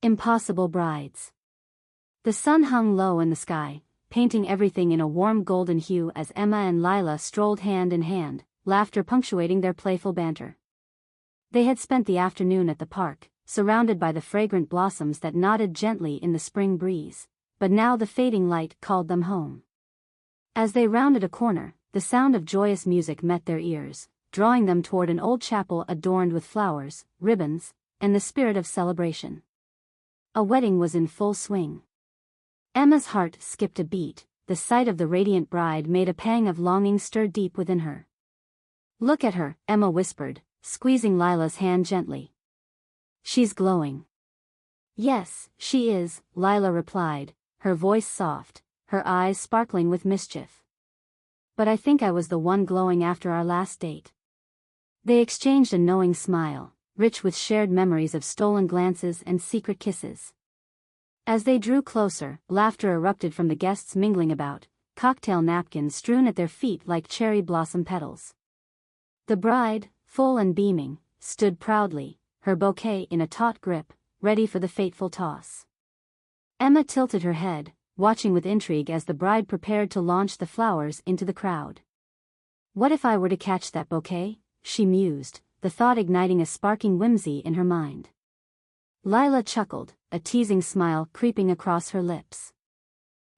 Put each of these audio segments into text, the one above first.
Impossible brides. The sun hung low in the sky, painting everything in a warm golden hue as Emma and Lila strolled hand in hand, laughter punctuating their playful banter. They had spent the afternoon at the park, surrounded by the fragrant blossoms that nodded gently in the spring breeze, but now the fading light called them home. As they rounded a corner, the sound of joyous music met their ears, drawing them toward an old chapel adorned with flowers, ribbons, and the spirit of celebration. A wedding was in full swing. Emma's heart skipped a beat. The sight of the radiant bride made a pang of longing stir deep within her. "Look at her," Emma whispered, squeezing Lila's hand gently. "She's glowing." "Yes, she is," Lila replied, her voice soft, her eyes sparkling with mischief. "But I think I was the one glowing after our last date." They exchanged a knowing smile, rich with shared memories of stolen glances and secret kisses. As they drew closer, laughter erupted from the guests mingling about, cocktail napkins strewn at their feet like cherry blossom petals. The bride, full and beaming, stood proudly, her bouquet in a taut grip, ready for the fateful toss. Emma tilted her head, watching with intrigue as the bride prepared to launch the flowers into the crowd. "What if I were to catch that bouquet?" she mused, the thought igniting a sparking whimsy in her mind. Lila chuckled, a teasing smile creeping across her lips.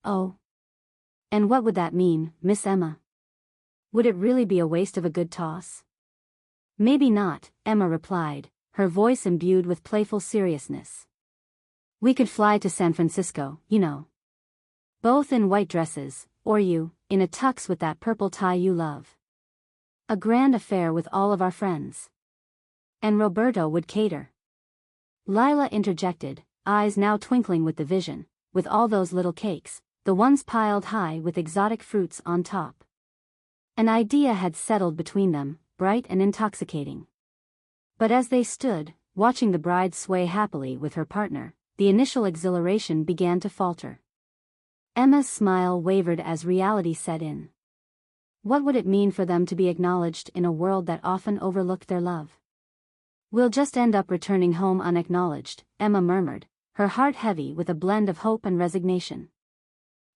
"Oh. And what would that mean, Miss Emma? Would it really be a waste of a good toss?" "Maybe not," Emma replied, her voice imbued with playful seriousness. "We could fly to San Francisco, you know. Both in white dresses, or you, in a tux with that purple tie you love. A grand affair with all of our friends. And Roberto would cater." Lila interjected, eyes now twinkling with the vision, "with all those little cakes, the ones piled high with exotic fruits on top." An idea had settled between them, bright and intoxicating. But as they stood, watching the bride sway happily with her partner, the initial exhilaration began to falter. Emma's smile wavered as reality set in. What would it mean for them to be acknowledged in a world that often overlooked their love? "We'll just end up returning home unacknowledged," Emma murmured, her heart heavy with a blend of hope and resignation.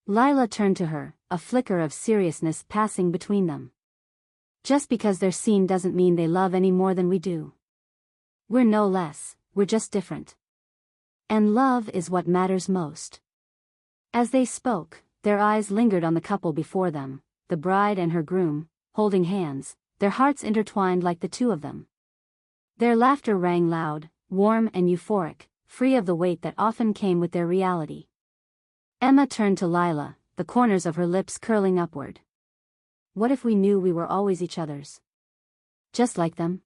Lila turned to her, a flicker of seriousness passing between them. "Just because they're seen doesn't mean they love any more than we do. We're no less, we're just different. And love is what matters most." As they spoke, their eyes lingered on the couple before them, the bride and her groom, holding hands, their hearts intertwined like the two of them. Their laughter rang loud, warm and euphoric, free of the weight that often came with their reality. Emma turned to Lila, the corners of her lips curling upward. "What if we knew we were always each other's? Just like them?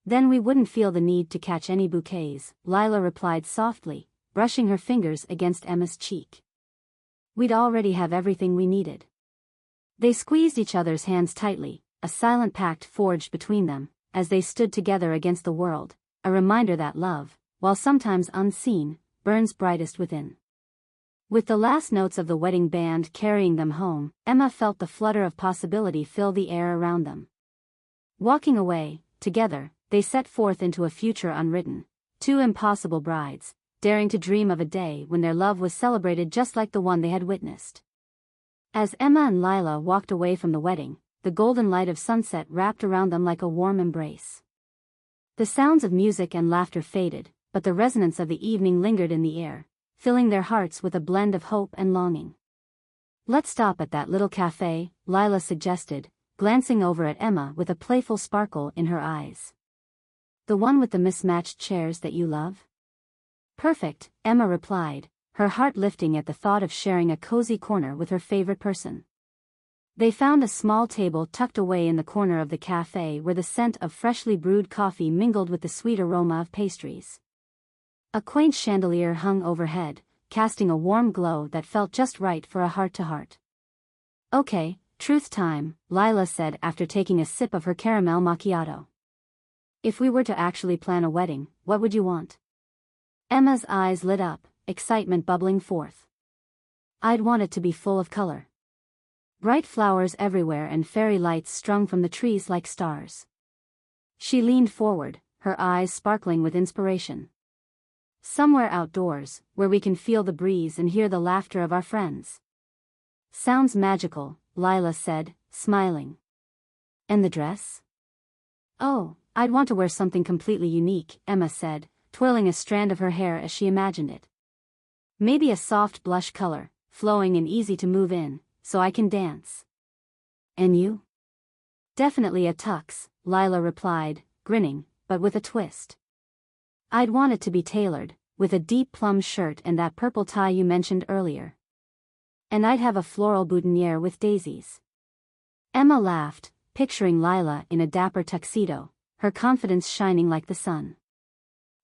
Then we wouldn't feel the need to catch any bouquets," Lila replied softly, brushing her fingers against Emma's cheek. "We'd already have everything we needed." They squeezed each other's hands tightly, a silent pact forged between them, as they stood together against the world, a reminder that love, while sometimes unseen, burns brightest within. With the last notes of the wedding band carrying them home, Emma felt the flutter of possibility fill the air around them. Walking away, together, they set forth into a future unwritten, two impossible brides, daring to dream of a day when their love was celebrated just like the one they had witnessed. As Emma and Lila walked away from the wedding, the golden light of sunset wrapped around them like a warm embrace. The sounds of music and laughter faded, but the resonance of the evening lingered in the air, filling their hearts with a blend of hope and longing. "Let's stop at that little cafe," Lila suggested, glancing over at Emma with a playful sparkle in her eyes. "The one with the mismatched chairs that you love?" "Perfect," Emma replied, her heart lifting at the thought of sharing a cozy corner with her favorite person. They found a small table tucked away in the corner of the cafe where the scent of freshly brewed coffee mingled with the sweet aroma of pastries. A quaint chandelier hung overhead, casting a warm glow that felt just right for a heart-to-heart. "Okay, truth time," Lila said after taking a sip of her caramel macchiato. "If we were to actually plan a wedding, what would you want?" Emma's eyes lit up, excitement bubbling forth. "I'd want it to be full of color. Bright flowers everywhere and fairy lights strung from the trees like stars." She leaned forward, her eyes sparkling with inspiration. Somewhere outdoors, where we can feel the breeze and hear the laughter of our friends. Sounds magical, Lila said, smiling. And the dress? Oh, I'd want to wear something completely unique, Emma said, twirling a strand of her hair as she imagined it. Maybe a soft blush color, flowing and easy to move in, so I can dance. And you? Definitely a tux, Lila replied, grinning, but with a twist. I'd want it to be tailored, with a deep plum shirt and that purple tie you mentioned earlier. And I'd have a floral boutonniere with daisies. Emma laughed, picturing Lila in a dapper tuxedo, her confidence shining like the sun.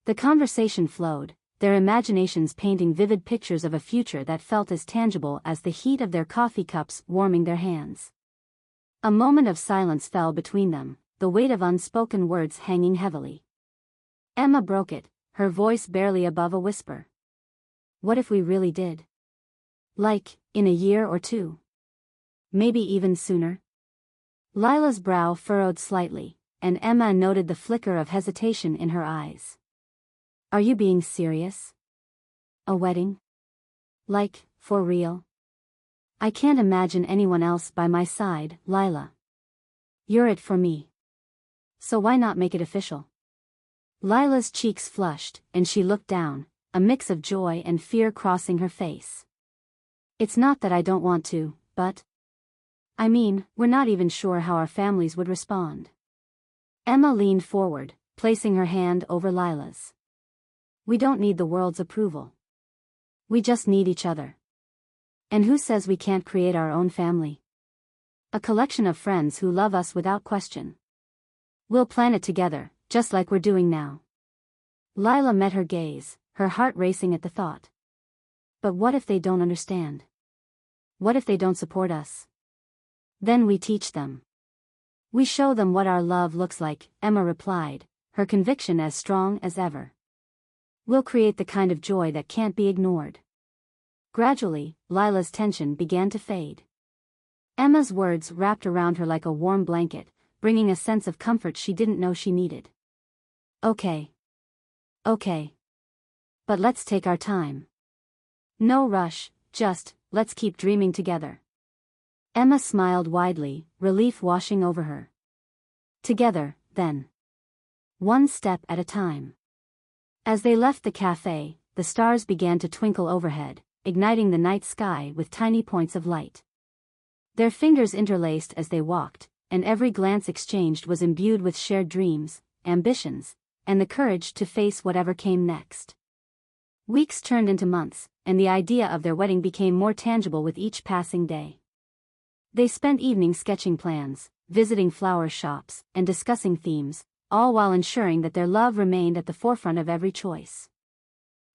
The conversation flowed, their imaginations painting vivid pictures of a future that felt as tangible as the heat of their coffee cups warming their hands. A moment of silence fell between them, the weight of unspoken words hanging heavily. Emma broke it, her voice barely above a whisper. What if we really did? Like, in a year or two? Maybe even sooner? Lila's brow furrowed slightly, and Emma noted the flicker of hesitation in her eyes. Are you being serious? A wedding? Like, for real? I can't imagine anyone else by my side, Lila. You're it for me. So why not make it official? Lila's cheeks flushed, and she looked down, a mix of joy and fear crossing her face. It's not that I don't want to, but... I mean, we're not even sure how our families would respond. Emma leaned forward, placing her hand over Lila's. We don't need the world's approval. We just need each other. And who says we can't create our own family? A collection of friends who love us without question. We'll plan it together, just like we're doing now. Lila met her gaze, her heart racing at the thought. But what if they don't understand? What if they don't support us? Then we teach them. We show them what our love looks like, Emma replied, her conviction as strong as ever. We'll create the kind of joy that can't be ignored. Gradually, Lila's tension began to fade. Emma's words wrapped around her like a warm blanket, bringing a sense of comfort she didn't know she needed. Okay. But let's take our time. No rush, just, let's keep dreaming together. Emma smiled widely, relief washing over her. Together, then. One step at a time. As they left the cafe, the stars began to twinkle overhead, igniting the night sky with tiny points of light. Their fingers interlaced as they walked, and every glance exchanged was imbued with shared dreams, ambitions, and the courage to face whatever came next. Weeks turned into months, and the idea of their wedding became more tangible with each passing day. They spent evenings sketching plans, visiting flower shops, and discussing themes, all while ensuring that their love remained at the forefront of every choice.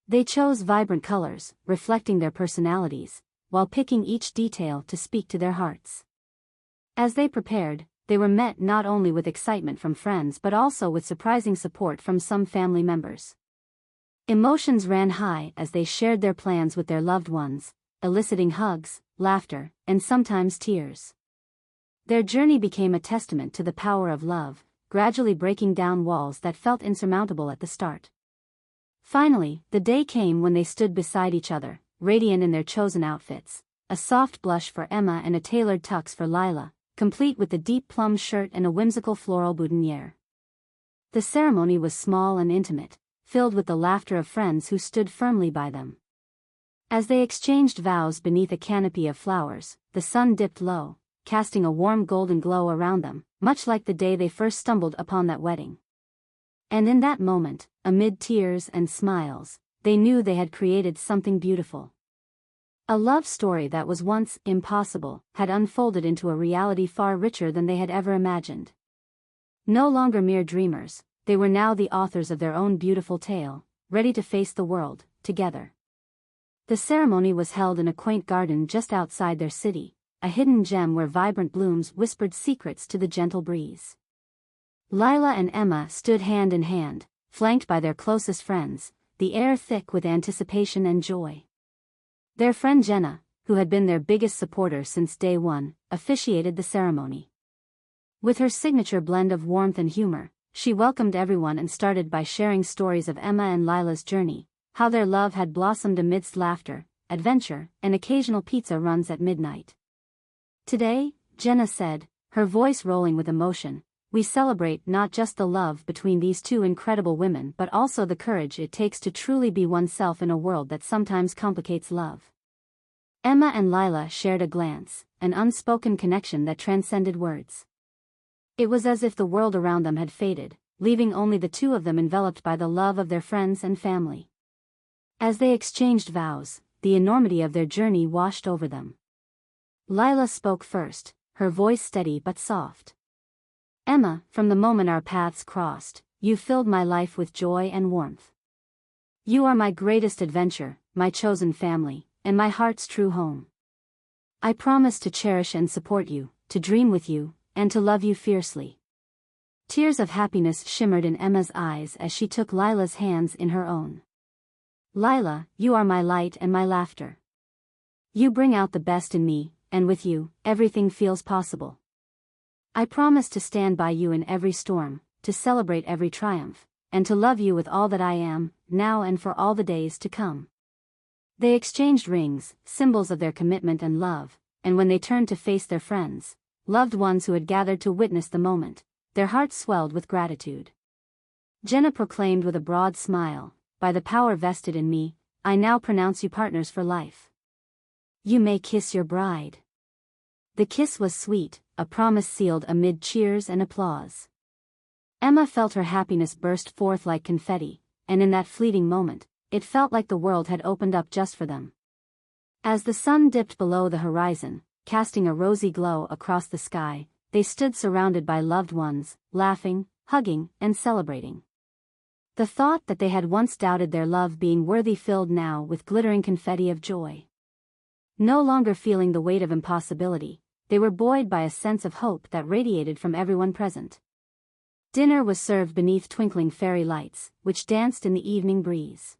They chose vibrant colors, reflecting their personalities, while picking each detail to speak to their hearts. As they prepared, they were met not only with excitement from friends but also with surprising support from some family members. Emotions ran high as they shared their plans with their loved ones, eliciting hugs, laughter, and sometimes tears. Their journey became a testament to the power of love, gradually breaking down walls that felt insurmountable at the start. Finally, the day came when they stood beside each other, radiant in their chosen outfits, a soft blush for Emma and a tailored tux for Lila, complete with a deep plum shirt and a whimsical floral boutonniere. The ceremony was small and intimate, filled with the laughter of friends who stood firmly by them. As they exchanged vows beneath a canopy of flowers, the sun dipped low, casting a warm golden glow around them, much like the day they first stumbled upon that wedding. And in that moment, amid tears and smiles, they knew they had created something beautiful. A love story that was once impossible had unfolded into a reality far richer than they had ever imagined. No longer mere dreamers, they were now the authors of their own beautiful tale, ready to face the world, together. The ceremony was held in a quaint garden just outside their city, a hidden gem where vibrant blooms whispered secrets to the gentle breeze. Lila and Emma stood hand in hand, flanked by their closest friends, the air thick with anticipation and joy. Their friend Jenna, who had been their biggest supporter since day one, officiated the ceremony. With her signature blend of warmth and humor, she welcomed everyone and started by sharing stories of Emma and Lila's journey, how their love had blossomed amidst laughter, adventure, and occasional pizza runs at midnight. Today, Jenna said, her voice rolling with emotion, we celebrate not just the love between these two incredible women but also the courage it takes to truly be oneself in a world that sometimes complicates love. Emma and Lila shared a glance, an unspoken connection that transcended words. It was as if the world around them had faded, leaving only the two of them enveloped by the love of their friends and family. As they exchanged vows, the enormity of their journey washed over them. Lila spoke first, her voice steady but soft. Emma, from the moment our paths crossed, you filled my life with joy and warmth. You are my greatest adventure, my chosen family, and my heart's true home. I promise to cherish and support you, to dream with you, and to love you fiercely. Tears of happiness shimmered in Emma's eyes as she took Lila's hands in her own. Lila, you are my light and my laughter. You bring out the best in me, and with you, everything feels possible. I promise to stand by you in every storm, to celebrate every triumph, and to love you with all that I am, now and for all the days to come. They exchanged rings, symbols of their commitment and love, and when they turned to face their friends, loved ones who had gathered to witness the moment, their hearts swelled with gratitude. Jenna proclaimed with a broad smile, by the power vested in me, I now pronounce you partners for life. You may kiss your bride. The kiss was sweet, a promise sealed amid cheers and applause. Emma felt her happiness burst forth like confetti, and in that fleeting moment, it felt like the world had opened up just for them. As the sun dipped below the horizon, casting a rosy glow across the sky, they stood surrounded by loved ones, laughing, hugging, and celebrating. The thought that they had once doubted their love being worthy filled now with glittering confetti of joy. No longer feeling the weight of impossibility, they were buoyed by a sense of hope that radiated from everyone present. Dinner was served beneath twinkling fairy lights, which danced in the evening breeze.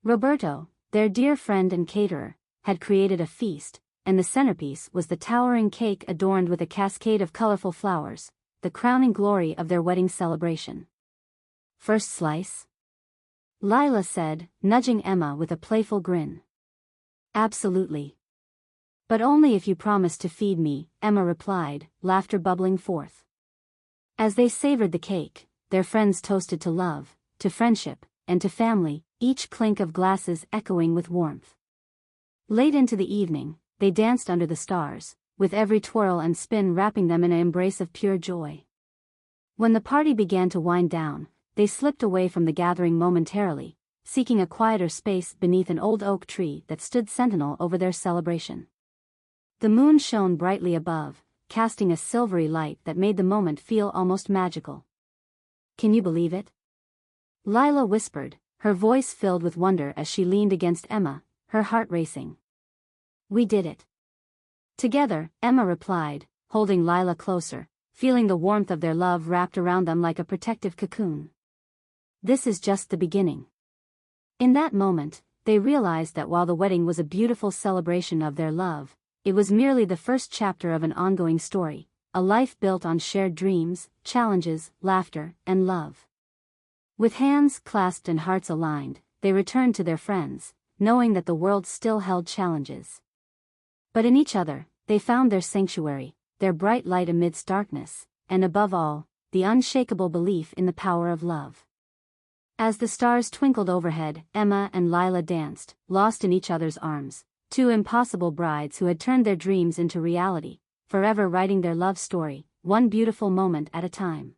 Roberto, their dear friend and caterer, had created a feast, and the centerpiece was the towering cake adorned with a cascade of colorful flowers, the crowning glory of their wedding celebration. First slice? Lila said, nudging Emma with a playful grin. Absolutely. But only if you promise to feed me, Emma replied, laughter bubbling forth. As they savored the cake, their friends toasted to love, to friendship, and to family, each clink of glasses echoing with warmth. Late into the evening, they danced under the stars, with every twirl and spin wrapping them in an embrace of pure joy. When the party began to wind down, they slipped away from the gathering momentarily, seeking a quieter space beneath an old oak tree that stood sentinel over their celebration. The moon shone brightly above, casting a silvery light that made the moment feel almost magical. Can you believe it? Lila whispered, her voice filled with wonder as she leaned against Emma, her heart racing. We did it. Together, Emma replied, holding Lila closer, feeling the warmth of their love wrapped around them like a protective cocoon. This is just the beginning. In that moment, they realized that while the wedding was a beautiful celebration of their love, it was merely the first chapter of an ongoing story, a life built on shared dreams, challenges, laughter, and love. With hands clasped and hearts aligned, they returned to their friends, knowing that the world still held challenges. But in each other, they found their sanctuary, their bright light amidst darkness, and above all, the unshakable belief in the power of love. As the stars twinkled overhead, Emma and Lila danced, lost in each other's arms, two impossible brides who had turned their dreams into reality, forever writing their love story, one beautiful moment at a time.